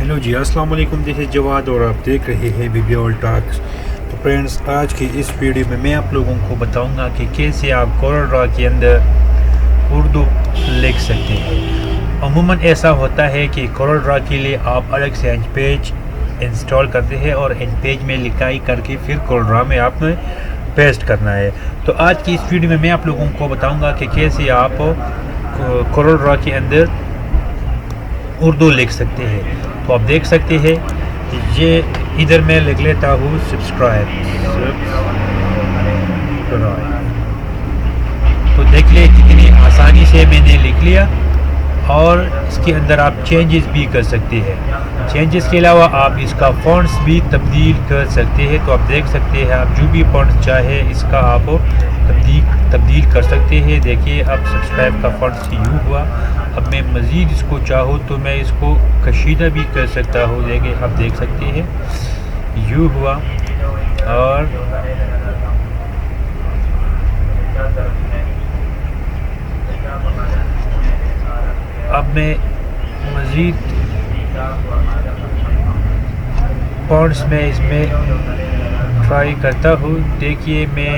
Hello जी, अस्सलाम वालेकुम। This is Jawad और आप देख रहे हैं BBOL टॉक्स। तो फ्रेंड्स, आज की इस वीडियो में मैं आप लोगों को बताऊंगा कि कैसे आप कोरल ड्रॉ के अंदर उर्दू लिख सकते हैं। अमूमन ऐसा होता है कि कोरल ड्रॉ के लिए आप अलग से एंड पेज इंस्टॉल करते हैं और एंड पेज में लिखाई करके फिर कोरल ड्रॉ में आपने पेस्ट करना है। तो आज की इस वीडियो में मैं आप लोगों को बताऊंगा कि कैसे आप कोरल ड्रॉ के अंदर उर्दू लिख सकते हैं। तो आप देख सकते हैं ये इधर मैं लिख लेता हूँ सब्सक्राइब। तो देख ले कितनी आसानी से मैंने लिख लिया। और इसके अंदर आप चेंजेस भी कर सकते हैं। चेंजेस के अलावा आप इसका फॉन्ट्स भी तब्दील कर सकते हैं। तो आप देख सकते हैं आप जो भी फॉन्ट्स चाहे इसका आप तब्दील कर सकते हैं। देखिए अब सब्सक्राइब का फॉन्ट्स यूँ हुआ। अब मैं मज़ीद इसको चाहूँ तो मैं इसको कशीदा भी कर सकता हूँ। देखिए आप देख सकते हैं यूँ हुआ। और अब मैं मज़ीद फॉन्ट्स में इसमें ट्राई करता हूँ। देखिए मैं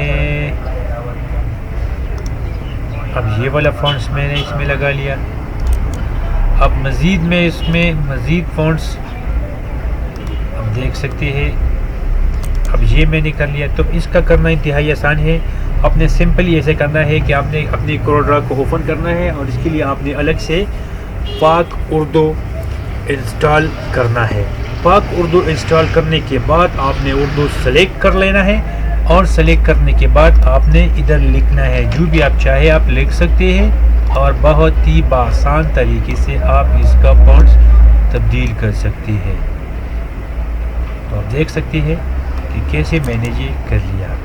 अब ये वाला फॉन्ट्स मैंने इसमें लगा लिया। अब मज़ीद में इसमें मज़ीद फॉन्ट्स अब देख सकते हैं। अब ये मैंने कर लिया। तो इसका करना इंतहाई आसान है। आपने सिंपली ऐसे करना है कि आपने अपनी कोरल ड्रॉ को ओपन करना है और इसके लिए आपने अलग से पाक उर्दू इंस्टॉल करना है। पाक उर्दू इंस्टॉल करने के बाद आपने उर्दू सेलेक्ट कर लेना है और सेलेक्ट करने के बाद आपने इधर लिखना है। जो भी आप चाहे आप लिख सकते हैं और बहुत ही आसान तरीके से आप इसका फॉन्ट्स तब्दील कर सकते हैं। तो आप देख सकते हैं कि कैसे मैंने ये कर लिया।